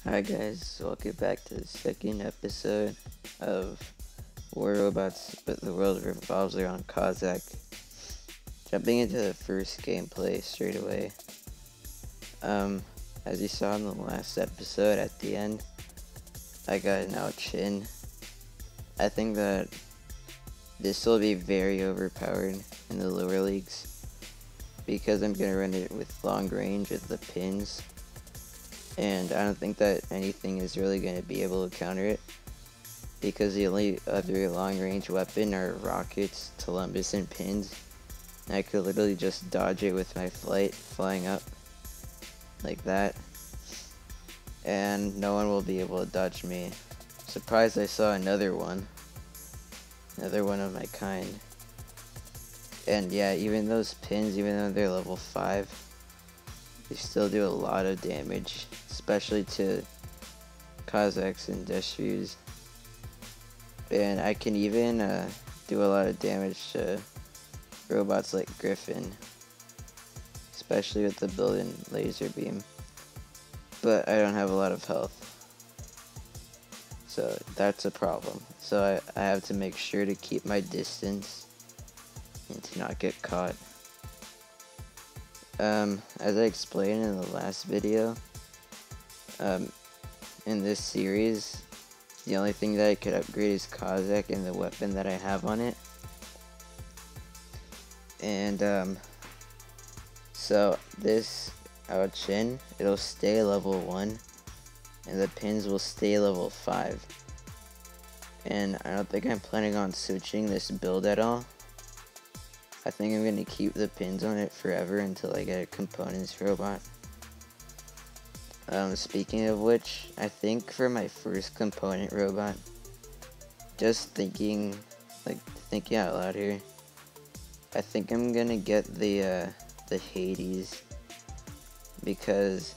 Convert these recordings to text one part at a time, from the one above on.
Hi guys, welcome back to the second episode of War Robots, but the world revolves around Cossack. Jumping into the first gameplay straight away. As you saw in the last episode at the end, I got an out-chin. I think that this will be very overpowered in the lower leagues because I'm gonna run it with long range with the pins. And I don't think that anything is really going to be able to counter it, because the only other long range weapon are rockets, Columbus, and pins. And I could literally just dodge it with my flight, flying up like that, and no one will be able to dodge me. Surprised I saw another one of my kind. And yeah, even those pins, even though they're level 5, they still do a lot of damage, especially to Cossacks and Destrius. And I can even do a lot of damage to robots like Griffin, especially with the built-in laser beam. But I don't have a lot of health, so that's a problem. So I have to make sure to keep my distance and to not get caught. As I explained in the last video, in this series, the only thing that I could upgrade is Cossack and the weapon that I have on it. And, so this Chin, it'll stay level 1, and the pins will stay level 5. And I don't think I'm planning on switching this build at all. I think I'm going to keep the pins on it forever until I get a components robot. Speaking of which, I think for my first component robot, just thinking out loud here, I think I'm going to get the Hades, because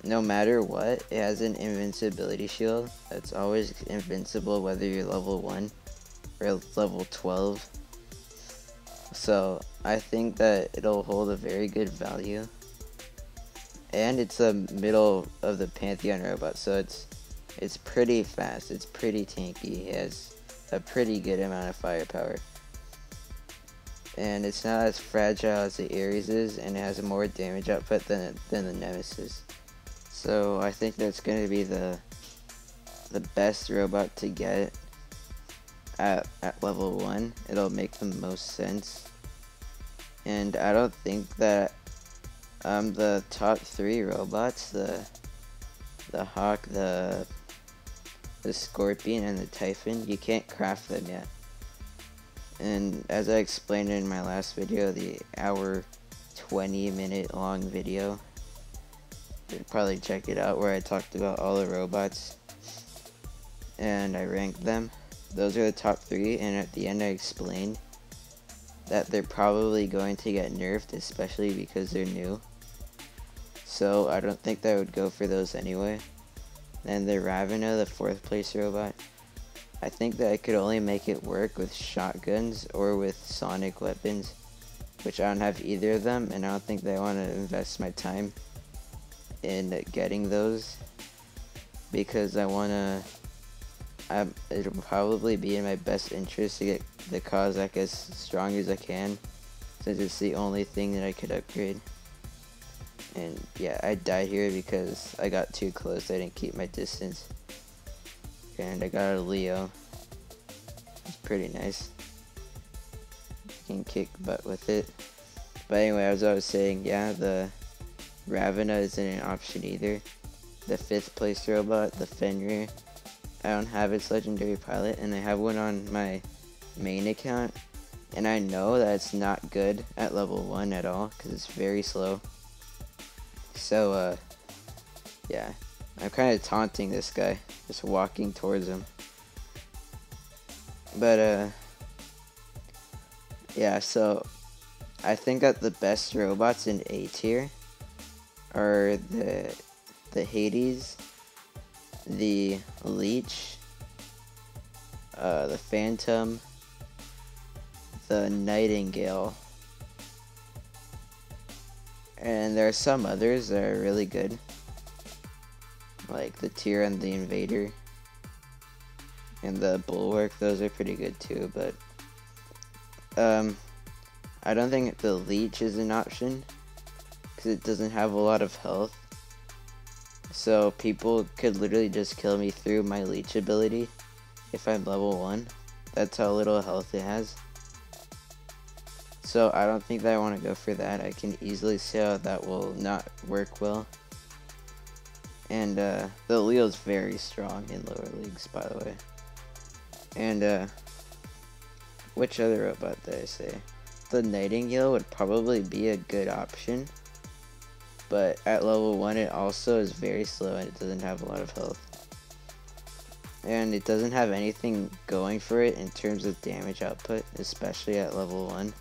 no matter what, it has an invincibility shield that's always invincible whether you're level 1 or level 12. So I think that it'll hold a very good value, and it's a middle of the Pantheon robot, so it's pretty fast, it's pretty tanky, it has a pretty good amount of firepower, and it's not as fragile as the Ares is, and it has a more damage output than the Nemesis. So I think that's going to be the best robot to get at level 1. It'll make the most sense. And I don't think that the top 3 robots, the Hawk, the Scorpion, and the Typhon, you can't craft them yet. And as I explained in my last video, the hour 20-minute long video, you should probably check it out, where I talked about all the robots and I ranked them. Those are the top 3, and at the end I explained that they're probably going to get nerfed, especially because they're new. So I don't think that I would go for those anyway. And the Ravena, the 4th place robot, I think that I could only make it work with shotguns or with sonic weapons, which I don't have either of them, and I don't think that I want to invest my time in getting those, because it'll probably be in my best interest to get the Cossack as strong as I can, since it's the only thing that I could upgrade. And yeah, I died here because I got too close, I didn't keep my distance. And I got a Leo. It's pretty nice. You can kick butt with it. But anyway, as I was saying, yeah, the Ravena isn't an option either. The 5th place robot, the Fenrir, I don't have its legendary pilot, and I have one on my main account, and I know that it's not good at level 1 at all, because it's very slow. So, yeah, I'm kind of taunting this guy, just walking towards him. But, yeah, so I think that the best robots in A tier are the Hades, the Leech, the Phantom, the Nightingale, and there are some others that are really good. like the tier and the invader and the bulwark. Those are pretty good too, but I don't think the leech is an option because it doesn't have a lot of health. So people could literally just kill me through my leech ability if I'm level 1. That's how little health it has. So I don't think that I want to go for that. I can easily see how that will not work well. And the Leo's very strong in lower leagues, by the way. And which other robot did I say? The Nightingale would probably be a good option. But at level 1 it also is very slow and it doesn't have a lot of health. And it doesn't have anything going for it in terms of damage output, especially at level 1.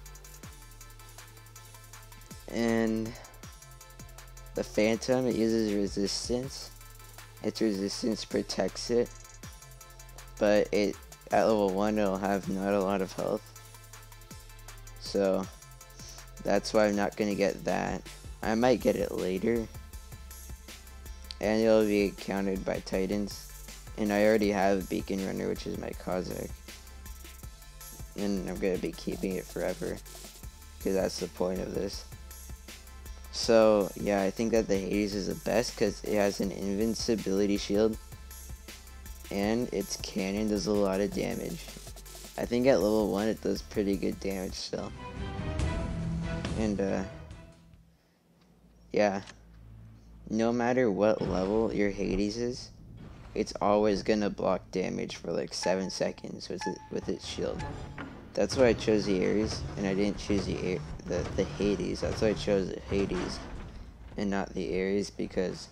And the Phantom, it uses resistance. Its resistance protects it. But at level 1 it'll have not a lot of health. So that's why I'm not going to get that. I might get it later. And it'll be countered by Titans. And I already have Beacon Runner, which is my Cossack. And I'm going to be keeping it forever. Because that's the point of this. So, yeah, I think that the Hades is the best because it has an invincibility shield. And its cannon does a lot of damage. I think at level 1 it does pretty good damage still. And, yeah. No matter what level your Hades is, it's always gonna block damage for like 7 seconds with its shield. That's why I chose the Ares, and I didn't choose the Hades. That's why I chose the Hades and not the Ares, because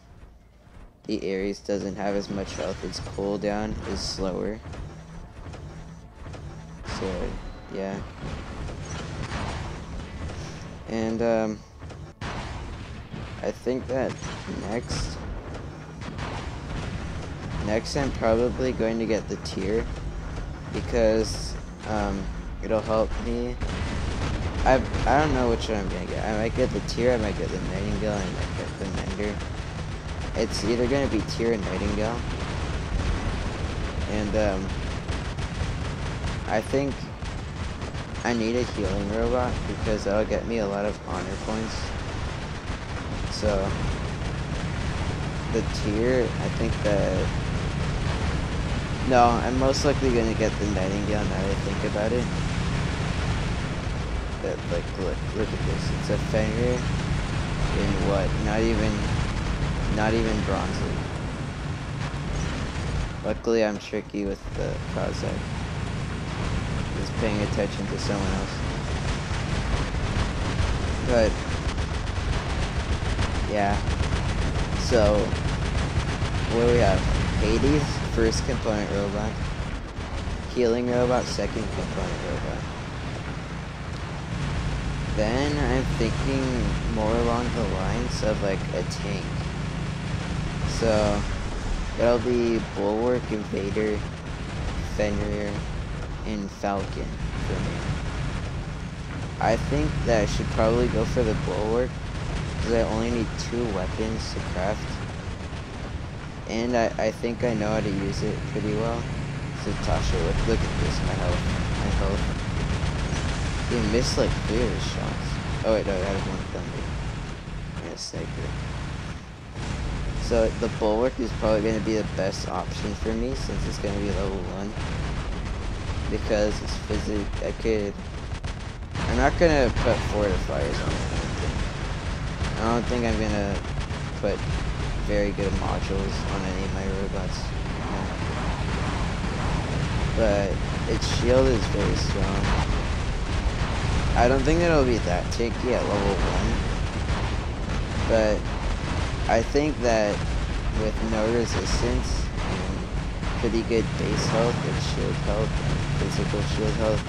the Ares doesn't have as much health. Its cooldown is slower. So, yeah. And, I think that next I'm probably going to get the tier, because, it'll help me. I don't know which one I'm gonna get. I might get the tier, I might get the Nightingale, I might get the Mender. It's either gonna be tier or Nightingale. And, I think I need a healing robot because that'll get me a lot of honor points. So the tier, I think that no, I'm most likely gonna get the Nightingale now that I think about it. But like look at this. It's a Fenrir in what? Not even Bronze League. Luckily I'm tricky with the Cossack. Just paying attention to someone else. But yeah. So what do we have? Hades, first component robot. Healing robot, second component robot. Then I'm thinking more along the lines of like a tank. So that'll be Bulwark, Invader, Fenrir, and Falcon for me. I think that I should probably go for the Bulwark because I only need 2 weapons to craft. And I think I know how to use it pretty well. So Tasha, look at this, my health. He missed like 3 of his shots. Oh wait, no, I have 1 thunder. And a sniper. So the Bulwark is probably going to be the best option for me since it's going to be level 1. Because it's I'm not going to put fortifiers on it. I don't think I'm going to put very good modules on any of my robots. But its shield is very strong. I don't think that it'll be that tanky at level 1. But I think that with no resistance and pretty good base health and shield health and physical shield health,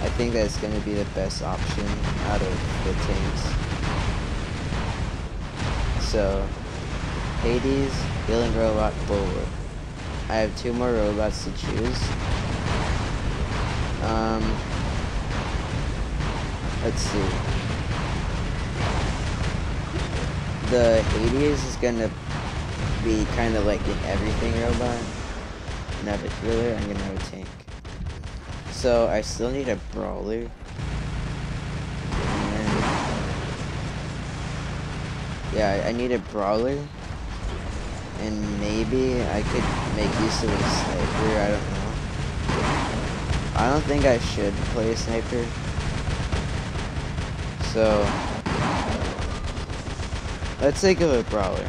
I think that's going to be the best option out of the tanks. So Hades, healing robot, Bulwark. I have 2 more robots to choose. Let's see. The Hades is gonna be kind of like an everything robot. Not a healer, I'm gonna have a tank. So I still need a brawler. And yeah, I need a brawler. And maybe I could make use of a sniper, I don't know. I don't think I should play a sniper. So let's think of a brawler.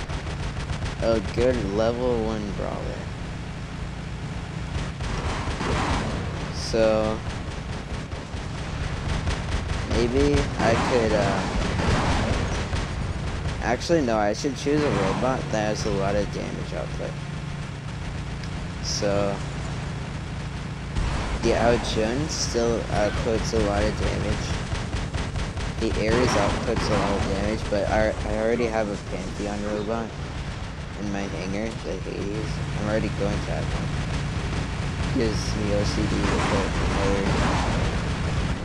A good level 1 brawler. So maybe I could actually no, I should choose a robot that has a lot of damage output. So the Outjun still outputs a lot of damage. The Ares outputs a lot of damage, but I already have a Pantheon robot in my hangar, the Hades. I'm already going to have one. Gives me OCD to put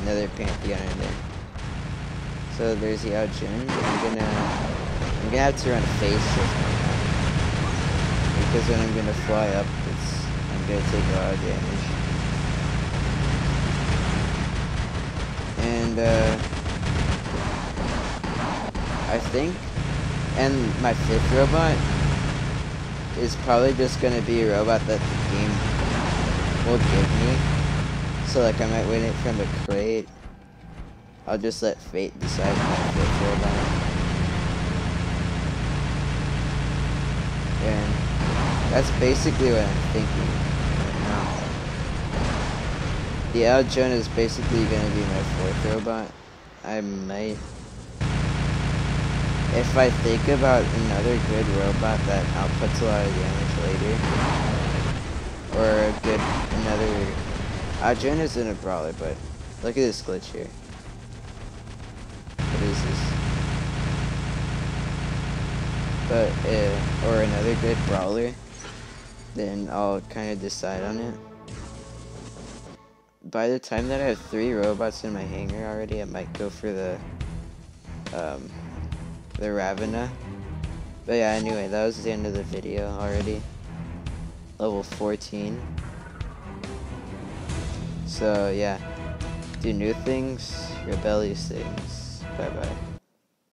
another Pantheon in there. So there's the Outjun. I'm gonna have to run phase shift on that. Because when I'm gonna fly up, I'm gonna take a lot of damage. And I think, and my 5th robot is probably just gonna be a robot that the game will give me. So like I might win it from the crate. I'll just let fate decide my 5th robot. And that's basically what I'm thinking right now. The Outjun is basically gonna be my 4th robot. I might, if I think about another good robot that outputs a lot of damage later, or a good, another, Outjun isn't a brawler, but look at this glitch here. What is this? But, or another good brawler, then I'll kind of decide on it. By the time that I have 3 robots in my hangar already, I might go for the Ravena. But yeah, anyway, that was the end of the video already. Level 14. So yeah, do new things, rebellious things. Bye bye.